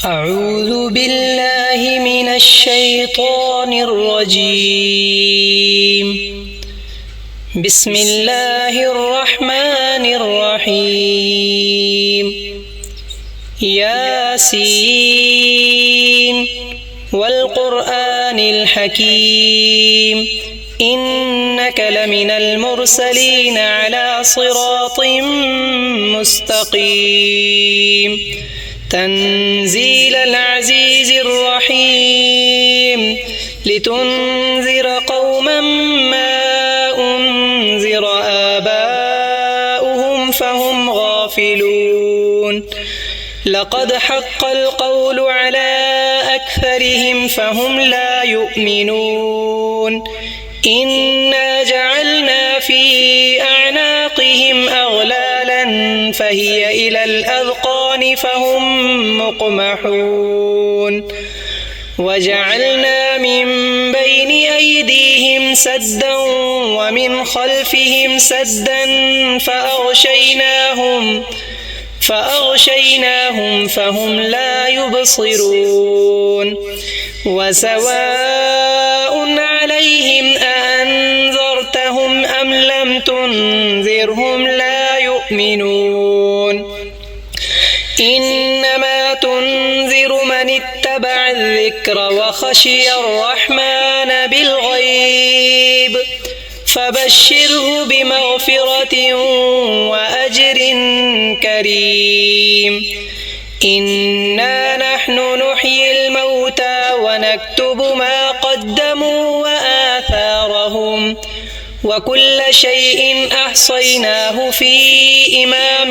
أعوذ بالله من الشيطان الرجيم بسم الله الرحمن الرحيم ياسين والقرآن الحكيم إنك لمن المرسلين على صراط مستقيم تنزيل العزيز الرحيم لتنذر قوما ما أنذر آباؤهم فهم غافلون لقد حق القول على أكثرهم فهم لا يؤمنون إنا جعلنا في أعناقهم أغلالا فهي إلى الأذقان فهم مقمحون وجعلنا من بين أيديهم سدا ومن خلفهم سدا فأغشيناهم فهم لا يبصرون وسواء عليهم أأنذرتهم أم لم تنذرهم لا يؤمنون إنما تنذر من اتبع الذكر وخشي الرحمن بالغيب فبشره بمغفرة وأجر كريم إنا نحن نحيي الموتى ونكتب ما قدموا وآثارهم وكل شيء أحصيناه في إمام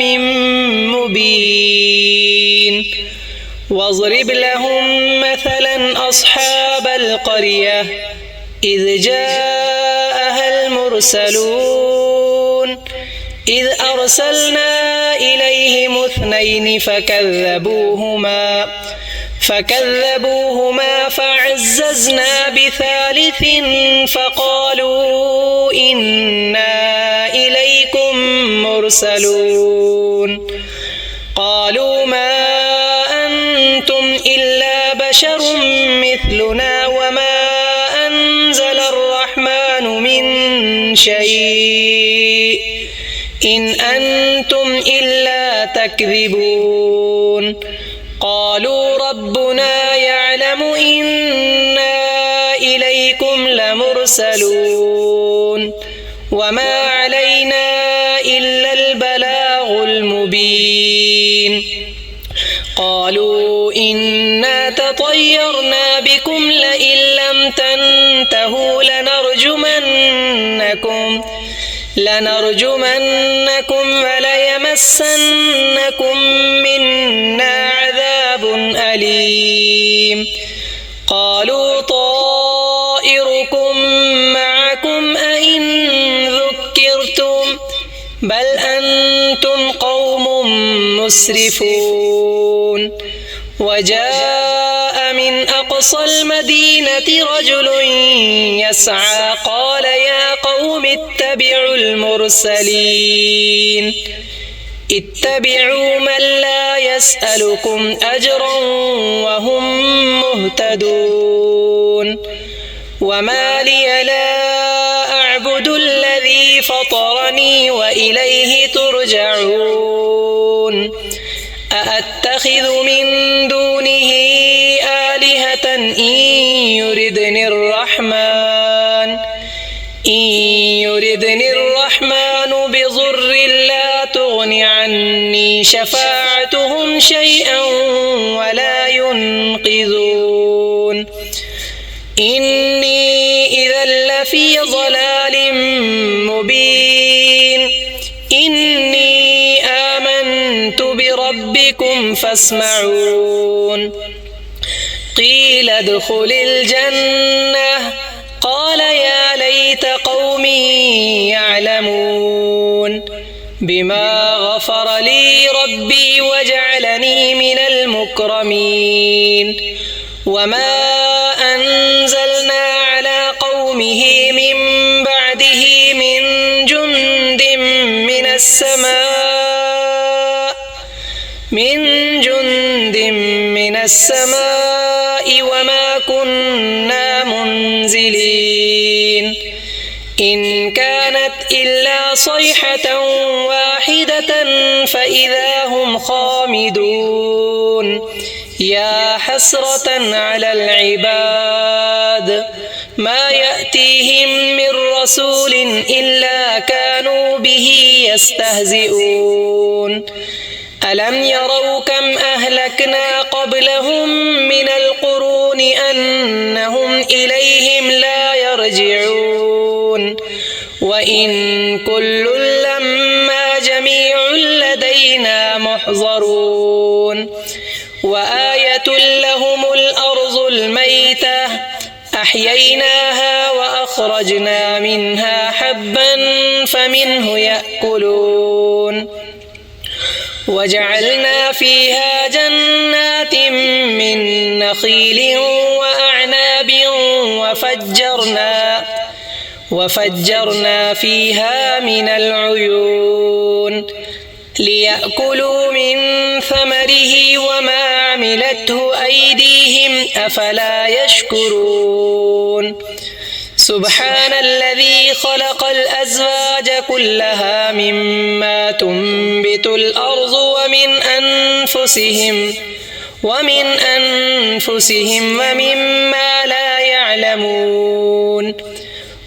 مبين واضرب لهم مثلا أصحاب القرية إذ جاءها المرسلون إذ أرسلنا إليهم اثنين فكذبوهما فعززنا بثالث فقالوا إنا إليكم مرسلون قالوا ما أنتم إلا بشر مثلنا وما أنزل الرحمن من شيء إن أنتم إلا تكذبون قالوا ربنا يعلم إنا إليكم لمرسلون وما علينا إلا البلاغ المبين قالوا إنا تطيرنا بكم لئن لم تنتهوا لنرجمنكم وليمسنكم منا عذاب أليم قالوا طائركم معكم أئن ذكرتم بل أنتم قوم مسرفون وجاء من أقصى المدينة رجل يسعى قال يا قوم اتبعوا المرسلين اتبعوا من لا يسألكم أجرا وهم مهتدون وما لي لا أعبد الذي فطرني وإليه ترجعون أأتخذ من دونه آلهة إن يردني الرحمن بضر لا تغن عني شفاعتهم شيئا ولا ينقذون إني إذا لفي ضلال مبين إني آمنت بربكم فاسمعون قيل ادخل الجنة قال يا ليت قومي يعلمون بما غفر لي ربي وجعلني من المكرمين وما أنزلنا على قومه من بعده من جند من السماء السماء وما كنا منزلين إن كانت إلا صيحة واحدة فإذا هم خامدون يا حسرة على العباد ما يأتيهم من رسول إلا كانوا به يستهزئون ألم يروا كم أهلكنا قبلهم من القرون أنهم إليهم لا يرجعون وإن كل لما جميع لدينا محضرون وآية لهم الأرض الميتة أحييناها وأخرجنا منها حبا فمنه يأكلون وجعلنا فيها جنات من نخيل وأعناب وفجرنا فيها من العيون ليأكلوا من ثمره وما عملته أيديهم أفلا يشكرون سبحان الذي خلق الأزواج كلها مما تنبت الأرض ومن أنفسهم ومما لا يعلمون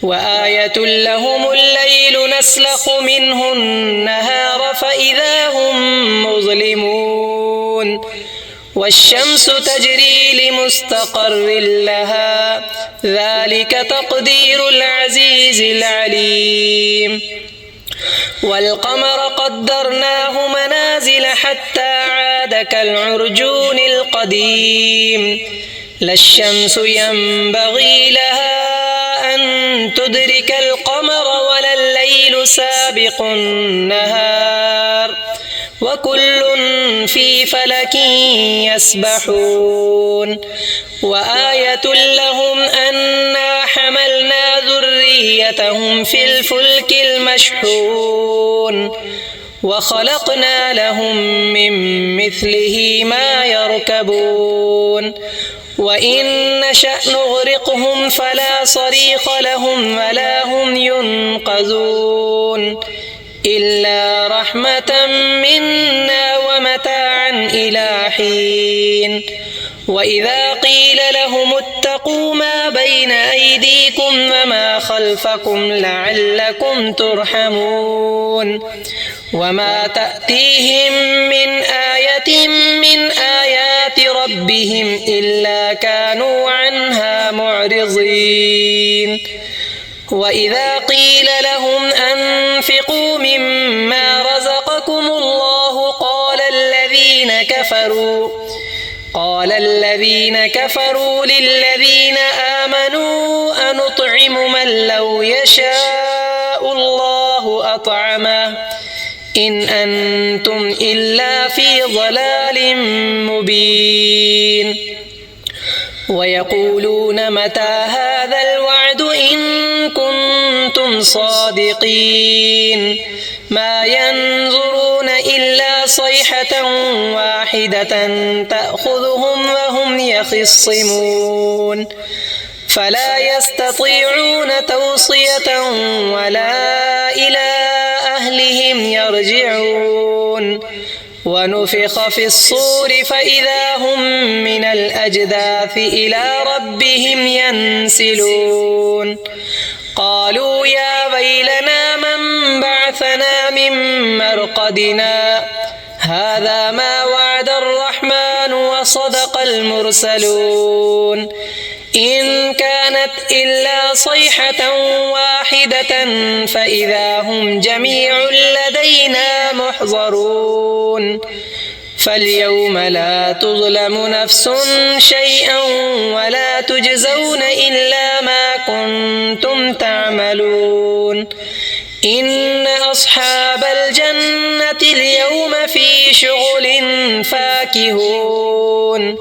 وآية لهم الليل نسلخ منه النهار فإذا هم مظلمون والشمس تجري لمستقر لها ذلك تقدير العزيز العليم والقمر قدرناه منازل حتى عاد كالعرجون القديم لا الشمس ينبغي لها أن تدرك القمر ولا الليل سابق النهار وكل في فلك يسبحون وآية لهم أنا حملنا ذريتهم في الفلك المشحون وخلقنا لهم من مثله ما يركبون وإن نشأ نغرقهم فلا صريخ لهم ولا هم ينقذون إلا رحمة منا ومتاعا إلى حين وإذا قيل لهم اتقوا ما بين أيديكم وما خلفكم لعلكم ترحمون وما تأتيهم من آية من آيات ربهم إلا كانوا عنها معرضين وإذا قيل لهم أنفقوا مما رزقكم الله قال الذين كفروا للذين آمنوا أنطعم من لو يشاء الله أطعمه إن أنتم إلا في ضلال مبين ويقولون متى هذا الوعد إن كنتم صادقين ما ينظرون إلا صيحة واحدة تأخذهم وهم يخصمون فلا يستطيعون توصية ولا إلى أهلهم يرجعون ونفخ في الصور فإذا هم من الأجداث إلى ربهم ينسلون قالوا يا ويلنا من بعثنا من مرقدنا هذا ما وعد الرحمن وصدق المرسلون إن كانت إلا صيحة واحدة فإذا هم جميع لدينا محضرون فاليوم لا تظلم نفس شيئا ولا تجزون إلا ما كنتم تعملون إن أصحاب الجنة اليوم في شغل فاكهون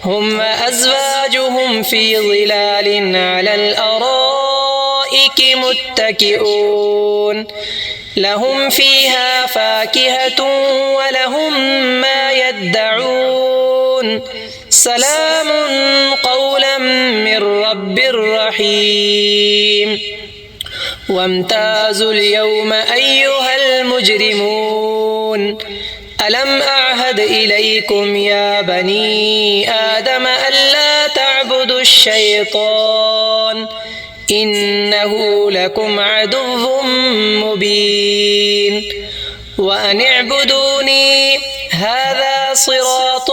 هم وأزواجهم في ظلال على الأرائك متكئون لهم فيها فاكهة ولهم ما يدعون سلام قولا من رب رحيم وامتازوا اليوم أيها المجرمون ألم أعهد إليكم يا بني آدم ألا تعبدوا الشيطان إنه لكم عدو مبين وأن اعبدوني هذا صراط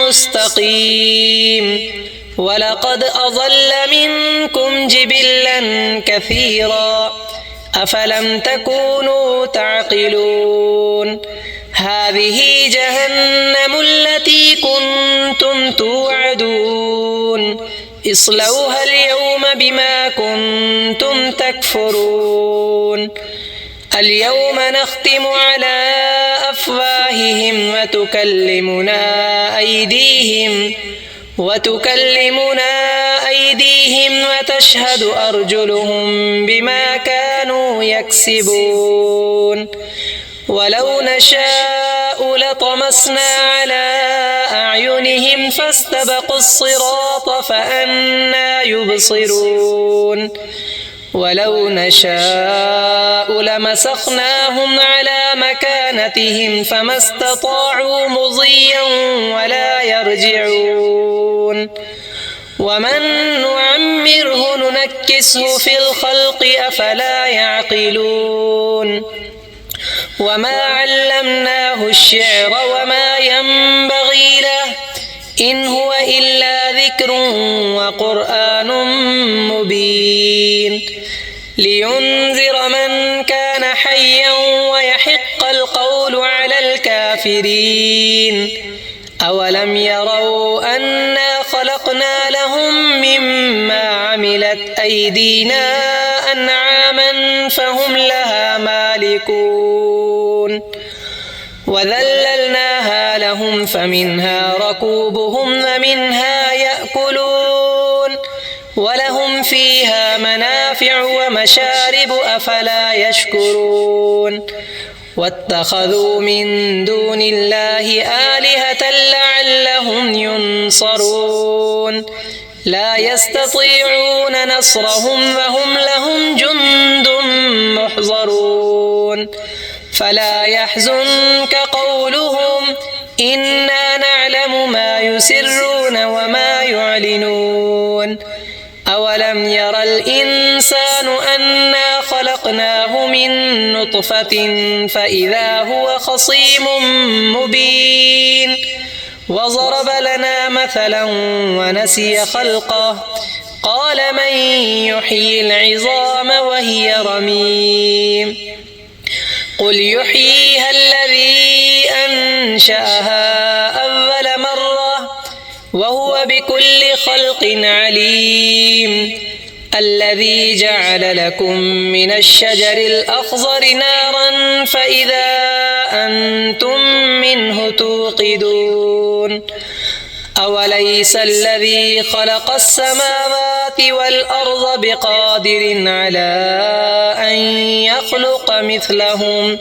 مستقيم ولقد أضل منكم جبلا كثيرا أفلم تكونوا تعقلون هذه جهنم التي كنتم توعدون اصلوها اليوم بما كنتم تكفرون اليوم نختم على أفواههم وتكلمنا أيديهم وتشهد أرجلهم بما كانوا يكسبون ولو نشاء لطمسنا على أعينهم فاستبقوا الصراط فأنى يبصرون ولو نشاء لمسخناهم على مكانتهم فما استطاعوا مضيا ولا يرجعون ومن نعمره ننكسه في الخلق أفلا يعقلون وما علمناه الشعر وما ينبغي له إن هو إلا ذكر وقرآن مبين لينذر من كان حيا ويحق القول على الكافرين أولم يروا أنا خلقنا لهم مما عملت أيدينا أنعاما فهم لها مالكون وذللناها لهم فمنها ركوبهم ومنها يأكلون ولهم فيها منافع ومشارب أفلا يشكرون واتخذوا من دون الله آلهة لعلهم ينصرون لا يستطيعون نصرهم وهم لهم جند محضرون فلا يحزنك قولهم إنا نعلم ما يسرون وما يعلنون أولم ير الإنسان أنا خلقناه من نطفة فإذا هو خصيم مبين وضرب لنا مثلا ونسي خلقه قال من يحيي العظام وهي رميم قل يحييها الذي أنشأها أول مرة وهو بكل خلق عليم الذي جعل لكم من الشجر الأخضر نارا فإذا أنتم منه توقدون أوليس الذي خلق السماوات والأرض بقادر على أن يخلق مثلهم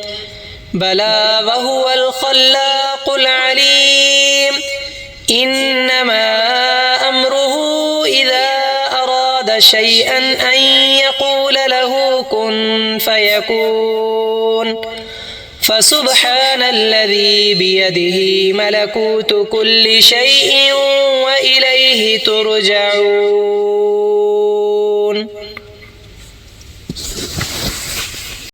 بلى وهو الخلاق العليم إنما أمره إذا أراد شيئا أن يقول له كن فيكون فسبحان الذي بيده ملكوت كل شيء وإليه ترجعون